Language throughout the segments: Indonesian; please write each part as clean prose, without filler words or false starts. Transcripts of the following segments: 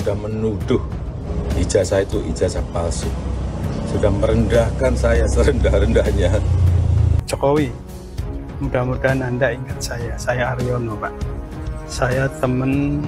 sudah menuduh ijazah itu ijazah palsu. Sudah merendahkan saya serendah-rendahnya. Jokowi, mudah-mudahan Anda ingat saya Aryono Pak. Saya teman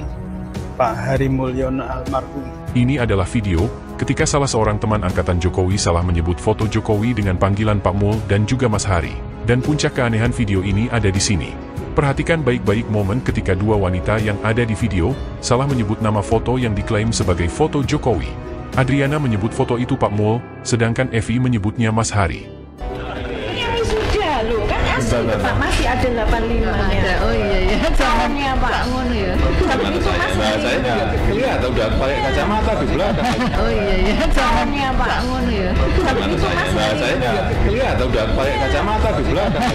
Pak Hari Mulyono almarhum. Ini adalah video ketika salah seorang teman angkatan Jokowi salah menyebut foto Jokowi dengan panggilan Pak Mul dan juga Mas Hari. Dan puncak keanehan video ini ada di sini. Perhatikan baik-baik momen ketika dua wanita yang ada di video salah menyebut nama foto yang diklaim sebagai foto Jokowi. Adriana menyebut foto itu Pak Mul, sedangkan Evi menyebutnya Mas Hari. Ini sudah loh, kan asli Pak, masih ada 85-nya. Oh iya, Tahunnya Pak. Ngono ya. Tapi itu masih Saya nggak kelihatan, udah pakai kacamata di belakang. Oh iya, tahunnya Pak. ngono ya. Tapi itu masih Saya nggak kelihatan, udah pakai kacamata di belakang.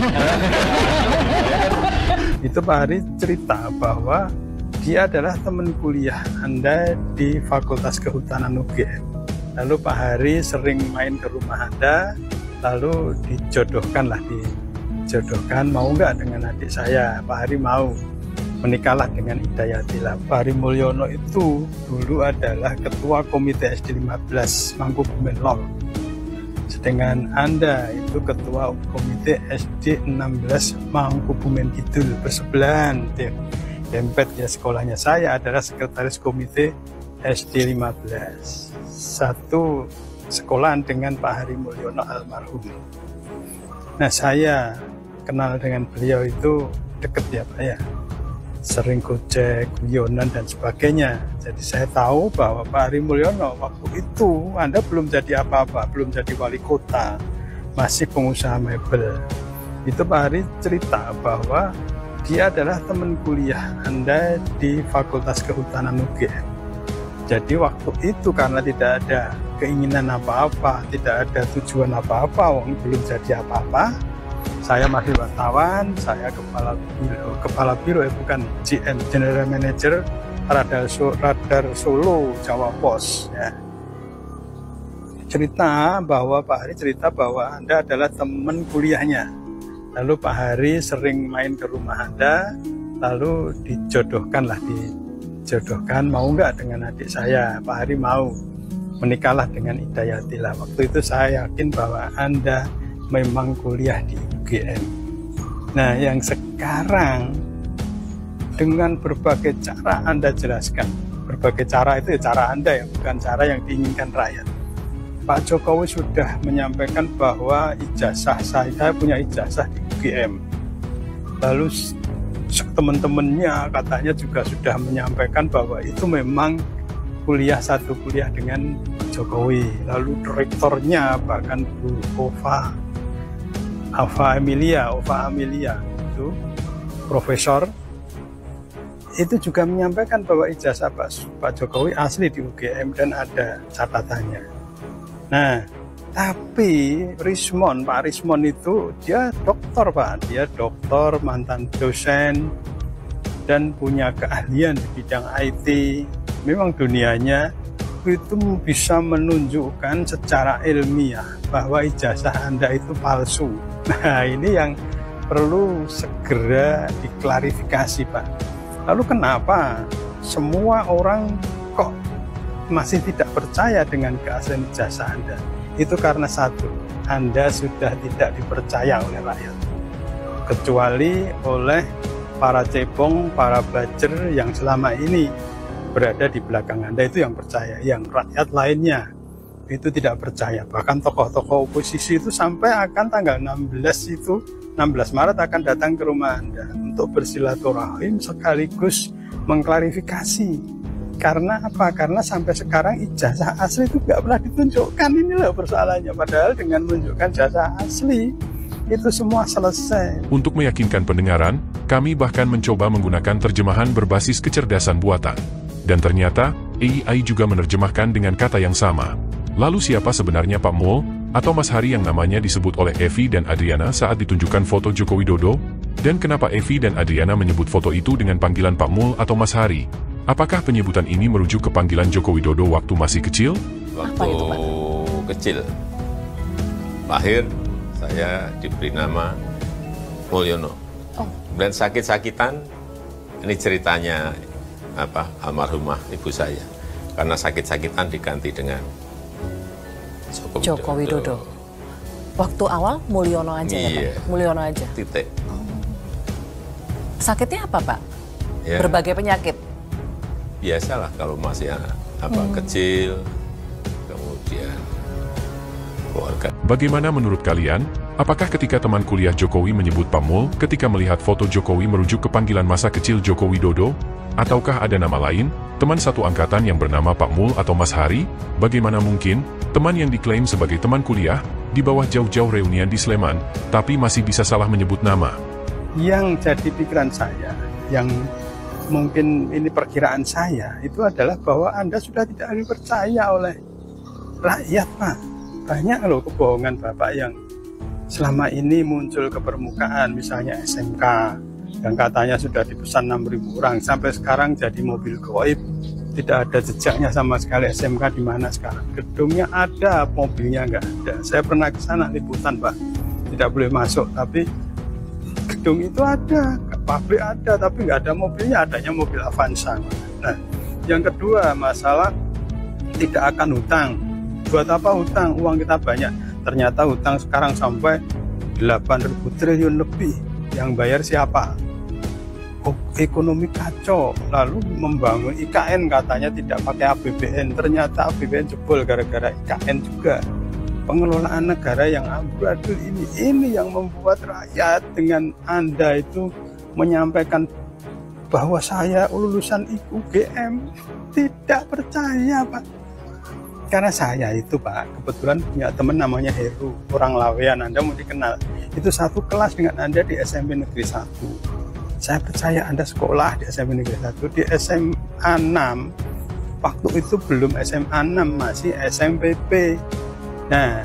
Itu Pak Hari cerita bahwa dia adalah teman kuliah Anda di Fakultas Kehutanan UGM. Lalu Pak Hari sering main ke rumah Anda, lalu dijodohkan, mau nggak dengan adik saya? Pak Hari mau, menikahlah dengan Hidayatila. Pak Hari Mulyono itu dulu adalah Ketua Komite SD 15 Mangkubumen LOL. Sedangkan Anda itu Ketua Komite SD 16 Mangkubumen Kidul, bersebelahan. Dempet ya, sekolahnya saya adalah sekretaris komite SD 15. Satu sekolahan dengan Pak Hari Mulyono almarhum. Nah, saya kenal dengan beliau itu deket ya Pak ya. Sering gojek, guyonan dan sebagainya. Jadi saya tahu bahwa Pak Hari Mulyono waktu itu Anda belum jadi apa-apa, belum jadi wali kota, masih pengusaha mebel. Itu Pak Hari cerita bahwa dia adalah teman kuliah Anda di Fakultas Kehutanan UGM. Jadi waktu itu karena tidak ada keinginan apa-apa, tidak ada tujuan apa-apa, belum jadi apa-apa, saya masih wartawan, saya kepala biro bukan GM, General Manager Radar Solo Jawa Pos. Ya. Pak Hari cerita bahwa Anda adalah teman kuliahnya. Lalu Pak Hari sering main ke rumah Anda, lalu dijodohkan, mau nggak dengan adik saya? Pak Hari mau, menikahlah dengan Hidayatila. Waktu itu saya yakin bahwa Anda memang kuliah di UGM. Nah, yang sekarang dengan berbagai cara Anda jelaskan, berbagai cara itu ya cara Anda ya, bukan cara yang diinginkan rakyat. Pak Jokowi sudah menyampaikan bahwa ijazah saya punya ijazah di UGM. Lalu teman-temannya katanya juga sudah menyampaikan bahwa itu memang satu kuliah dengan Pak Jokowi. Lalu rektornya bahkan Bu Ova Amelia itu profesor itu juga menyampaikan bahwa ijazah Pak Jokowi asli di UGM dan ada catatannya. Nah, tapi Pak Rismon itu dia doktor Pak, dia doktor, mantan dosen, dan punya keahlian di bidang IT. Memang dunianya itu bisa menunjukkan secara ilmiah bahwa ijazah Anda itu palsu. Nah, ini yang perlu segera diklarifikasi Pak. Lalu kenapa semua orang kok masih tidak percaya dengan keaslian ijazah Anda? Itu karena satu, Anda sudah tidak dipercaya oleh rakyat, kecuali oleh para cebong, para bajer yang selama ini berada di belakang Anda, itu yang percaya. Yang rakyat lainnya itu tidak percaya. Bahkan tokoh-tokoh oposisi itu sampai akan tanggal 16 Maret akan datang ke rumah Anda untuk bersilaturahim sekaligus mengklarifikasi. Karena apa? Karena sampai sekarang ijazah asli itu nggak pernah ditunjukkan. Inilah persoalannya. Padahal dengan menunjukkan ijazah asli, itu semua selesai. Untuk meyakinkan pendengaran, kami bahkan mencoba menggunakan terjemahan berbasis kecerdasan buatan. Dan ternyata, AI juga menerjemahkan dengan kata yang sama. Lalu siapa sebenarnya Pak Mul, atau Mas Hari yang namanya disebut oleh Evi dan Adriana saat ditunjukkan foto Joko Widodo? Dan kenapa Evi dan Adriana menyebut foto itu dengan panggilan Pak Mul atau Mas Hari? Apakah penyebutan ini merujuk ke panggilan Joko Widodo waktu masih kecil? Waktu kecil, lahir, saya diberi nama Mulyono. Dan sakit-sakitan, ini ceritanya almarhumah ibu saya. karena sakit-sakitan diganti dengan Joko Widodo. Waktu awal Mulyono aja ya Pak? Mulyono aja? Titik. Sakitnya apa Pak? Ya, berbagai penyakit? biasalah kalau masih kecil, kemudian keluarga. Bagaimana menurut kalian? Apakah ketika teman kuliah Jokowi menyebut Pak Mul ketika melihat foto Jokowi merujuk ke panggilan masa kecil Joko Widodo? Ataukah ada nama lain, teman satu angkatan yang bernama Pak Mul atau Mas Hari? Bagaimana mungkin, teman yang diklaim sebagai teman kuliah, di bawah jauh-jauh reunian di Sleman, tapi masih bisa salah menyebut nama? Yang jadi pikiran saya, yang mungkin ini perkiraan saya, itu adalah bahwa Anda sudah tidak dipercaya oleh rakyat, Pak. Banyak loh kebohongan Bapak yang selama ini muncul ke permukaan, misalnya SMK, yang katanya sudah dipesan 6.000 orang, sampai sekarang jadi mobil goib, tidak ada jejaknya sama sekali. SMK di mana sekarang? Gedungnya ada, mobilnya nggak ada. Saya pernah ke sana liputan, Pak, tidak boleh masuk, tapi gedung itu ada, pabrik ada, tapi nggak ada mobilnya, adanya mobil Avanza. Nah, yang kedua, masalah tidak akan hutang. Buat apa hutang? Uang kita banyak. Ternyata hutang sekarang sampai 8.000 triliun lebih. Yang bayar siapa? Ekonomi kacau. Lalu membangun IKN katanya tidak pakai APBN. Ternyata APBN jebol gara-gara IKN juga. Pengelolaan negara yang amburadul ini yang membuat rakyat dengan Anda itu menyampaikan bahwa saya lulusan UGM tidak percaya, Pak. Karena saya itu, Pak, kebetulan punya teman namanya Heru, orang Lawean, Anda mau dikenal. Itu satu kelas dengan Anda di SMP Negeri 1. Saya percaya Anda sekolah di SMP Negeri 1, di SMA 6. Waktu itu belum SMA 6, masih SMPP. Nah,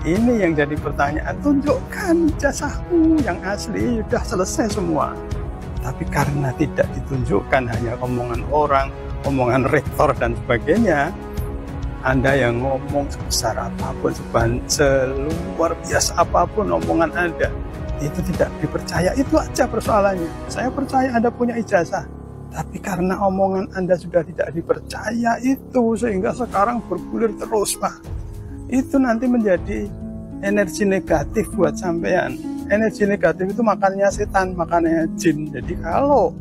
ini yang jadi pertanyaan, tunjukkan ijazahmu yang asli, sudah selesai semua. Tapi karena tidak ditunjukkan, hanya omongan orang, omongan rektor dan sebagainya, Anda yang ngomong sebesar apapun, seluar biasa apapun omongan Anda, itu tidak dipercaya. Itu aja persoalannya. Saya percaya Anda punya ijazah, tapi karena omongan Anda sudah tidak dipercaya itu, sehingga sekarang bergulir terus, Pak. Itu nanti menjadi energi negatif buat sampean. Energi negatif itu makannya setan, makannya jin. Jadi kalau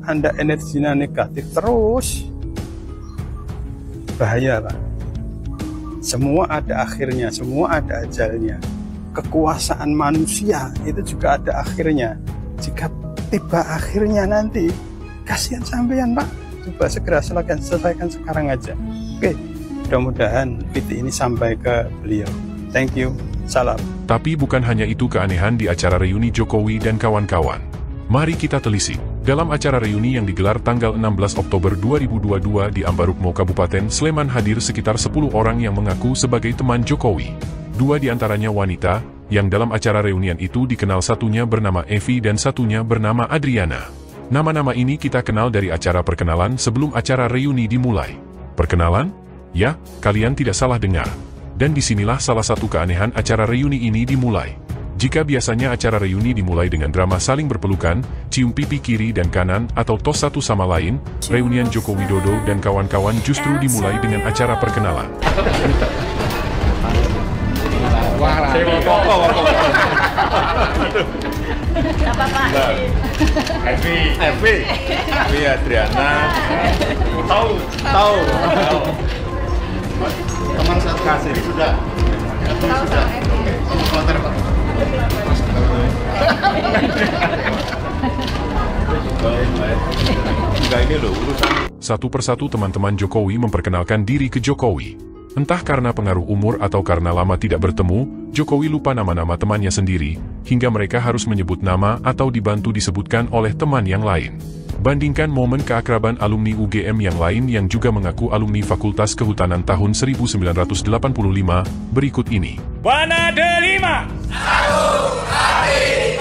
Anda energinya negatif terus, bahaya, Pak. Semua ada akhirnya, semua ada ajalnya. Kekuasaan manusia itu juga ada akhirnya. Jika tiba akhirnya nanti, kasihan sampean, Pak. Coba segera selesaikan sekarang aja. Oke, mudah-mudahan video ini sampai ke beliau. Thank you, salam. Tapi bukan hanya itu keanehan di acara reuni Jokowi dan kawan-kawan. Mari kita telisik. Dalam acara reuni yang digelar tanggal 16 Oktober 2022 di Ambarukmo Kabupaten Sleman hadir sekitar 10 orang yang mengaku sebagai teman Jokowi. 2 diantaranya wanita, yang dalam acara reunian itu dikenal satunya bernama Evi dan satunya bernama Adriana. Nama-nama ini kita kenal dari acara perkenalan sebelum acara reuni dimulai. Perkenalan? Ya, kalian tidak salah dengar. Dan disinilah salah satu keanehan acara reuni ini dimulai. Jika biasanya acara reuni dimulai dengan drama saling berpelukan, cium pipi kiri dan kanan, atau tos satu sama lain, reunian Joko Widodo dan kawan-kawan justru dimulai dengan acara perkenalan. Apa Pak? Evi, Adriana, tahu. Teman satu kasih sudah. Sudah. Satu persatu teman-teman Jokowi memperkenalkan diri ke Jokowi. Entah karena pengaruh umur atau karena lama tidak bertemu, Jokowi lupa nama-nama temannya sendiri, hingga mereka harus menyebut nama atau dibantu disebutkan oleh teman yang lain. Bandingkan momen keakraban alumni UGM yang lain yang juga mengaku alumni Fakultas Kehutanan tahun 1985, berikut ini. Wana delima. Satu hari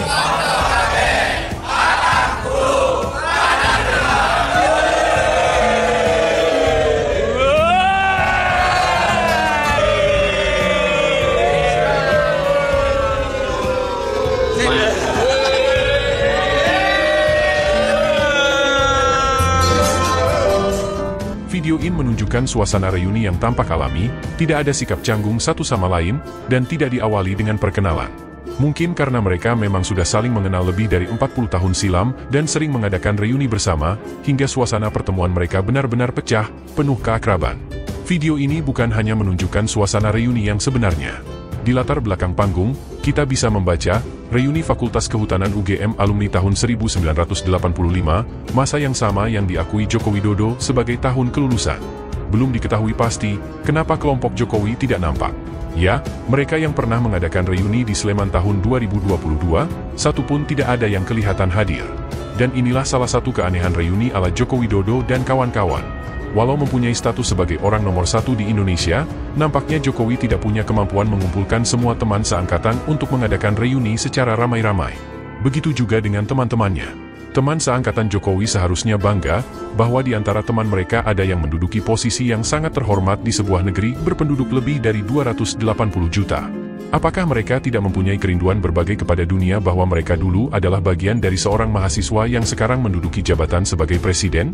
Video ini menunjukkan suasana reuni yang tampak alami, tidak ada sikap canggung satu sama lain, dan tidak diawali dengan perkenalan. Mungkin karena mereka memang sudah saling mengenal lebih dari 40 tahun silam dan sering mengadakan reuni bersama, hingga suasana pertemuan mereka benar-benar pecah, penuh keakraban. Video ini bukan hanya menunjukkan suasana reuni yang sebenarnya. Di latar belakang panggung, kita bisa membaca, reuni Fakultas Kehutanan UGM alumni tahun 1985, masa yang sama yang diakui Joko Widodo sebagai tahun kelulusan. Belum diketahui pasti, kenapa kelompok Jokowi tidak nampak. Ya, mereka yang pernah mengadakan reuni di Sleman tahun 2022, satu pun tidak ada yang kelihatan hadir. Dan inilah salah satu keanehan reuni ala Joko Widodo dan kawan-kawan. Walau mempunyai status sebagai orang nomor satu di Indonesia, nampaknya Jokowi tidak punya kemampuan mengumpulkan semua teman seangkatan untuk mengadakan reuni secara ramai-ramai. Begitu juga dengan teman-temannya. Teman seangkatan Jokowi seharusnya bangga bahwa di antara teman mereka ada yang menduduki posisi yang sangat terhormat di sebuah negeri berpenduduk lebih dari 280 juta. Apakah mereka tidak mempunyai kerinduan berbagi kepada dunia bahwa mereka dulu adalah bagian dari seorang mahasiswa yang sekarang menduduki jabatan sebagai presiden?